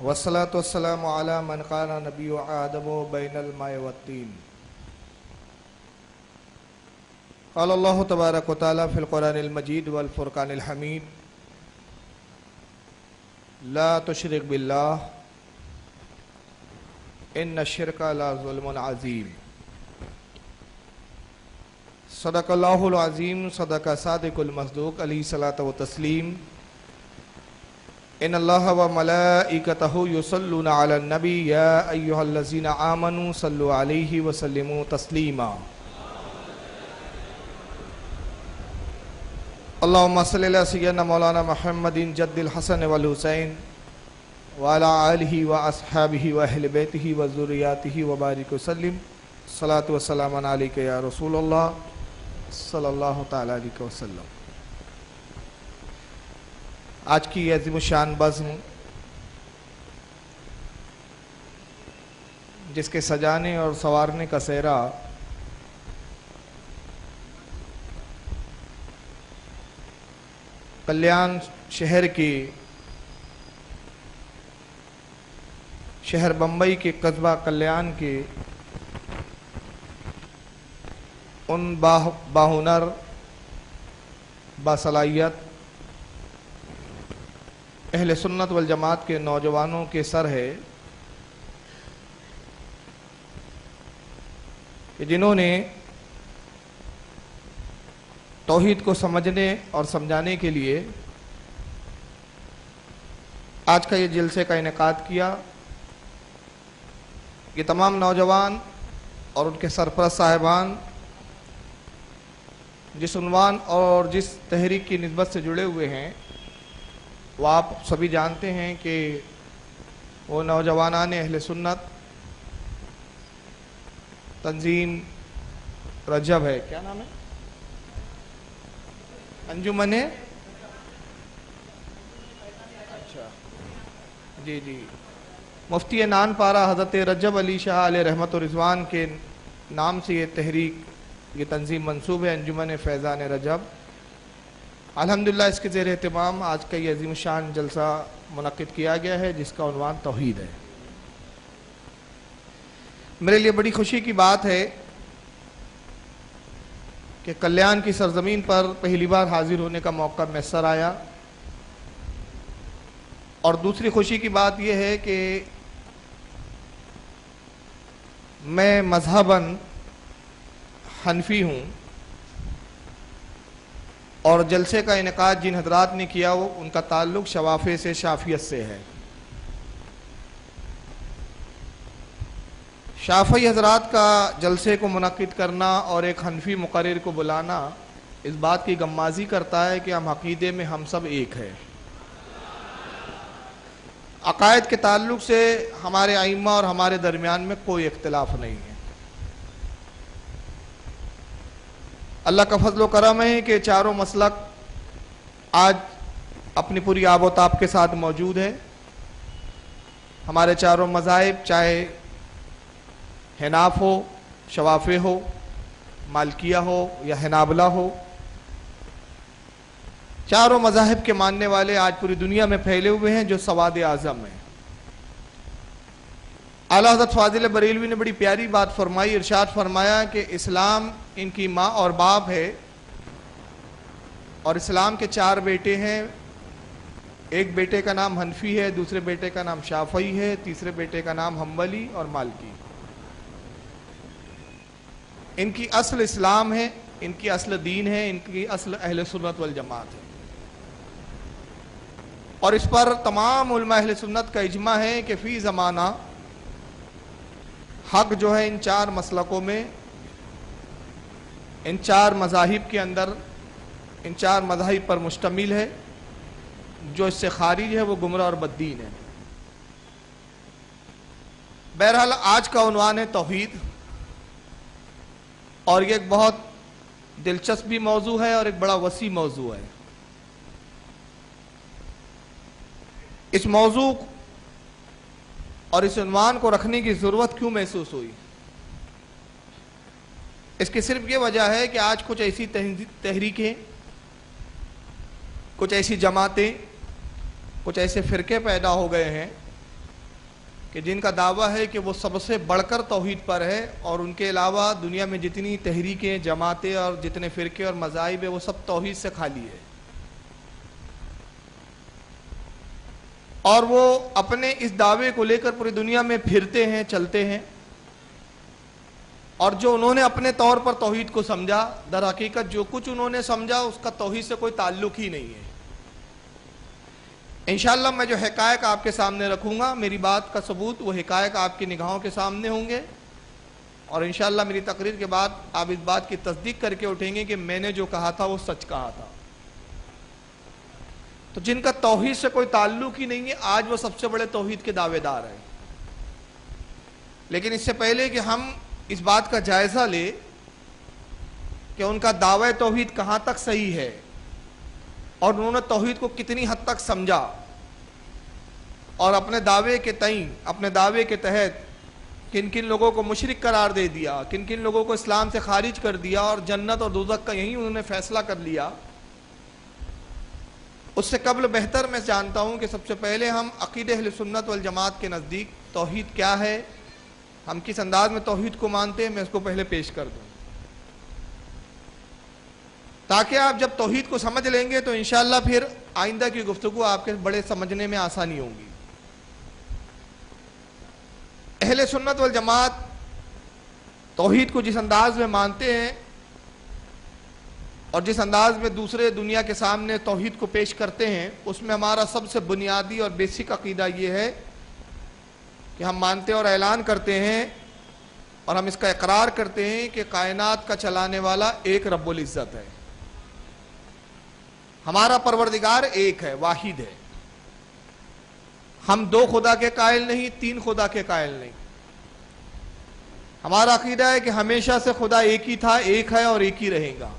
والصلاة والسلام على من قال نبي آدم بين الماء والطين. قال الله تبارك وتعالى في القرآن المجيد والفرقان الحميد: لا تشرك بالله إن الشرك لظلم عظيم. صدق الله العظيم. صدق صادق المصدوق عليه الصلاة والتسليم. ان الله وملائكته يصلون على النبي يا ايها الذين آمنوا صلوا عليه وسلموا تسليما. اللهم صل على سيدنا مولانا محمد جد الحسن والحسين وعلى آله وأصحابه وأهل بيته وذرياته وبارك وسلم. صلاة والسلام عليك يا رسول الله صلی اللہ تعالیٰ علیہ وسلم. آج کی عظیم الشان بزم جس کے سجانے اور سنوارنے کا سہرا کلیان شہر کے شہر بمبئی کے قصبہ کلیان کے ان باہنر باصلاحیت اہل سنت والجماعت کے نوجوانوں کے سر ہے کہ جنہوں نے توحید کو سمجھنے اور سمجھانے کے لیے آج کا یہ جلسے کا انعقاد کیا. یہ تمام نوجوان اور ان کے سرپرست صاحبان جس عنوان اور جس تحریک کی نسبت سے جڑے ہوئے ہیں وہ آپ سبھی جانتے ہیں کہ وہ نوجوانان اہل سنت تنظیم رجب ہے. کیا نام ہے؟ انجمن. اچھا جی مفتی نان پارہ حضرت رجب علی شاہ علیہ رحمت و رضوان کے نام سے یہ تحریک یہ تنظیم منسوب ہے، انجمن فیضان رجب. الحمدللہ اس کے زیر اہتمام آج کا یہ عظیم شان جلسہ منعقد کیا گیا ہے جس کا عنوان توحید ہے. میرے لیے بڑی خوشی کی بات ہے کہ کلیان کی سرزمین پر پہلی بار حاضر ہونے کا موقع میسر آیا. اور دوسری خوشی کی بات یہ ہے کہ میں مذہباً حنفی ہوں اور جلسے کا انعقاد جن حضرات نے کیا وہ ان کا تعلق شوافع سے شافعیت سے ہے. شافعی حضرات کا جلسے کو منعقد کرنا اور ایک حنفی مقرر کو بلانا اس بات کی غمازی کرتا ہے کہ ہم عقیدے میں ہم سب ایک ہیں. عقائد کے تعلق سے ہمارے ائمہ اور ہمارے درمیان میں کوئی اختلاف نہیں ہے. اللہ کا فضل و کرم ہے کہ چاروں مسلک آج اپنی پوری آب و تاب کے ساتھ موجود ہے. ہمارے چاروں مذاہب چاہے حناف ہو، شوافع ہو، مالکیہ ہو یا حنابلہ ہو، چاروں مذاہب کے ماننے والے آج پوری دنیا میں پھیلے ہوئے ہیں جو سواد اعظم ہیں. اعلیٰ حضرت فاضل بریلوی نے بڑی پیاری بات فرمائی. ارشاد فرمایا کہ اسلام ان کی ماں اور باپ ہے اور اسلام کے 4 بیٹے ہیں. ایک بیٹے کا نام حنفی ہے، دوسرے بیٹے کا نام شافعی ہے، تیسرے بیٹے کا نام حنبلی اور مالکی. ان کی اصل اسلام ہے، ان کی اصل دین ہے، ان کی اصل اہل سنت والجماعت ہے. اور اس پر تمام علماء اہل سنت کا اجماع ہے کہ فی زمانہ حق جو ہے ان 4 مسلکوں میں، ان 4 مذاہب کے اندر، ان 4 مذاہب پر مشتمل ہے. جو اس سے خارج ہے وہ گمراہ اور بددین ہے. بہرحال آج کا عنوان ہے توحید، اور یہ ایک بہت دلچسپ بھی موضوع ہے اور ایک بڑا وسیع موضوع ہے. اس موضوع اور اس عنوان کو رکھنے کی ضرورت کیوں محسوس ہوئی؟ اس کی صرف یہ وجہ ہے کہ آج کچھ ایسی تحریکیں، کچھ ایسی جماعتیں، کچھ ایسے فرقے پیدا ہو گئے ہیں کہ جن کا دعویٰ ہے کہ وہ سب سے بڑھ کر توحید پر ہے، اور ان کے علاوہ دنیا میں جتنی تحریکیں، جماعتیں اور جتنے فرقے اور مذاہب ہیں وہ سب توحید سے خالی ہے، اور وہ اپنے اس دعوے کو لے کر پوری دنیا میں پھرتے ہیں، چلتے ہیں، اور جو انہوں نے اپنے طور پر توحید کو سمجھا، در حقیقت جو کچھ انہوں نے سمجھا اس کا توحید سے کوئی تعلق ہی نہیں ہے۔ انشاءاللہ میں جو حقائق آپ کے سامنے رکھوں گا، میری بات کا ثبوت وہ حقائق آپ کی نگاہوں کے سامنے ہوں گے، اور انشاءاللہ میری تقریر کے بعد آپ اس بات کی تصدیق کر کے اٹھیں گے کہ میں نے جو کہا تھا وہ سچ کہا تھا۔ تو جن کا توحید سے کوئی تعلق ہی نہیں ہے، آج وہ سب سے بڑے توحید کے دعوے دار ہیں۔ لیکن اس سے پہلے کہ ہم اس بات کا جائزہ لیں کہ ان کا دعوی توحید کہاں تک صحیح ہے، اور انہوں نے توحید کو کتنی حد تک سمجھا، اور اپنے دعوے کے تئیں، اپنے دعوے کے تحت کن کن لوگوں کو مشرک قرار دے دیا، کن کن لوگوں کو اسلام سے خارج کر دیا، اور جنت اور دوزخ کا یہی انہوں نے فیصلہ کر لیا، اس سے قبل بہتر میں جانتا ہوں کہ سب سے پہلے ہم عقیدہ اہل سنت والجماعت کے نزدیک توحید کیا ہے، ہم کس انداز میں توحید کو مانتے ہیں، میں اس کو پہلے پیش کر دوں، تاکہ آپ جب توحید کو سمجھ لیں گے تو انشاءاللہ پھر آئندہ کی گفتگو آپ کے بڑے سمجھنے میں آسانی ہوگی۔ اہل سنت والجماعت توحید کو جس انداز میں مانتے ہیں اور جس انداز میں دوسرے دنیا کے سامنے توحید کو پیش کرتے ہیں، اس میں ہمارا سب سے بنیادی اور بیسک عقیدہ یہ ہے کہ ہم مانتے اور اعلان کرتے ہیں اور ہم اس کا اقرار کرتے ہیں کہ کائنات کا چلانے والا ایک رب العزت ہے، ہمارا پروردگار ایک ہے، واحد ہے، ہم دو خدا کے قائل نہیں، تین خدا کے قائل نہیں، ہمارا عقیدہ ہے کہ ہمیشہ سے خدا ایک ہی تھا، ایک ہے اور ایک ہی رہے گا،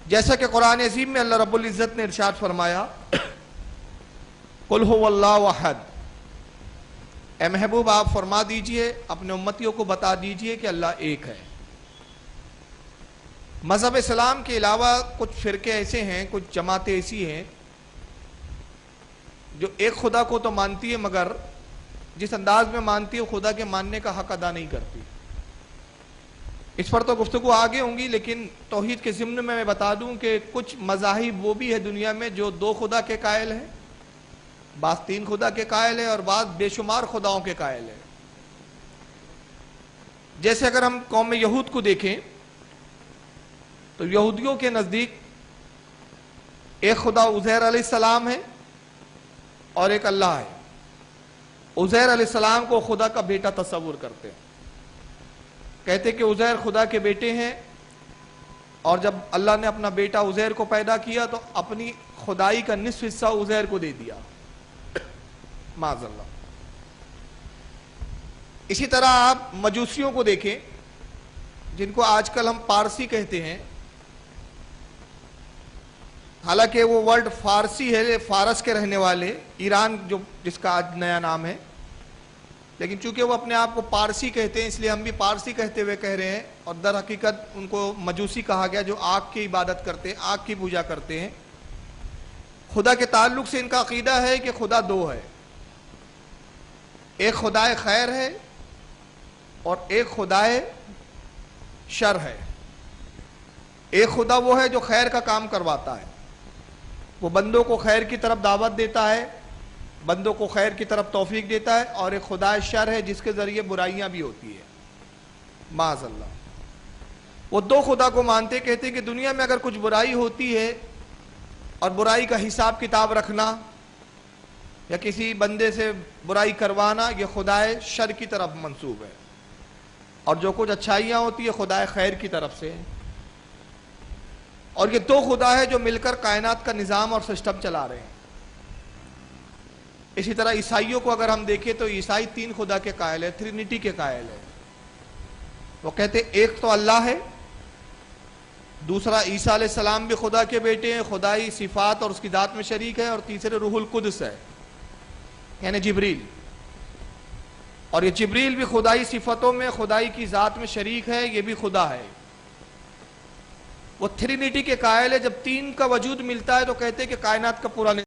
جیسا کہ قرآن عظیم میں اللہ رب العزت نے ارشاد فرمایا، قل هو اللہ احد، اے محبوب آپ فرما دیجئے، اپنے امتیوں کو بتا دیجئے کہ اللہ ایک ہے۔ مذہب اسلام کے علاوہ کچھ فرقے ایسے ہیں، کچھ جماعتیں ایسی ہیں جو ایک خدا کو تو مانتی ہے، مگر جس انداز میں مانتی ہے خدا کے ماننے کا حق ادا نہیں کرتی۔ اس پر تو گفتگو آگے ہوں گی، لیکن توحید کے ضمن میں بتا دوں کہ کچھ مذاہب وہ بھی ہے دنیا میں جو دو خدا کے قائل ہیں، بعض تین خدا کے قائل ہے، اور بعض بے شمار خداؤں کے قائل ہے۔ جیسے اگر ہم قوم یہود کو دیکھیں تو یہودیوں کے نزدیک ایک خدا عزیر علیہ السلام ہے اور ایک اللہ ہے۔ عزیر علیہ السلام کو خدا کا بیٹا تصور کرتے ہیں، کہتے کہ عزیر خدا کے بیٹے ہیں، اور جب اللہ نے اپنا بیٹا عزیر کو پیدا کیا تو اپنی خدائی کا نصف حصہ عزیر کو دے دیا، معاذ اللہ۔ اسی طرح آپ مجوسیوں کو دیکھیں، جن کو آج کل ہم پارسی کہتے ہیں، حالانکہ وہ ورڈ فارسی ہے، فارس کے رہنے والے، ایران جو جس کا آج نیا نام ہے، لیکن چونکہ وہ اپنے آپ کو پارسی کہتے ہیں اس لیے ہم بھی پارسی کہتے ہوئے کہہ رہے ہیں، اور در حقیقت ان کو مجوسی کہا گیا، جو آگ کی عبادت کرتے ہیں، آگ کی پوجا کرتے ہیں۔ خدا کے تعلق سے ان کا عقیدہ ہے کہ خدا دو ہے، ایک خدائے خیر ہے اور ایک خدائے شر ہے۔ ایک خدا وہ ہے جو خیر کا کام کرواتا ہے، وہ بندوں کو خیر کی طرف دعوت دیتا ہے، بندوں کو خیر کی طرف توفیق دیتا ہے، اور ایک خدائے شر ہے جس کے ذریعے برائیاں بھی ہوتی ہیں، معاذ اللہ۔ وہ دو خدا کو مانتے، کہتے کہ دنیا میں اگر کچھ برائی ہوتی ہے اور برائی کا حساب کتاب رکھنا یا کسی بندے سے برائی کروانا، یہ خدائے شر کی طرف منسوب ہے، اور جو کچھ اچھائیاں ہوتی ہے خدائے خیر کی طرف سے، اور یہ دو خدا ہے جو مل کر کائنات کا نظام اور سسٹم چلا رہے ہیں۔ اسی طرح عیسائیوں کو اگر ہم دیکھیں تو عیسائی تین خدا کے قائل ہے، ٹرینٹی کے قائل ہے۔ وہ کہتے ایک تو اللہ ہے، دوسرا عیسیٰ علیہ السلام بھی خدا کے بیٹے ہیں، خدائی صفات اور اس کی ذات میں شریک ہے، اور تیسرے روح القدس ہے، یعنی جبریل، اور یہ جبریل بھی خدائی صفتوں میں، خدائی کی ذات میں شریک ہے، یہ بھی خدا ہے۔ وہ ٹرینٹی کے قائل ہے۔ جب تین کا وجود ملتا ہے تو کہتے ہیں کہ کائنات کا پورا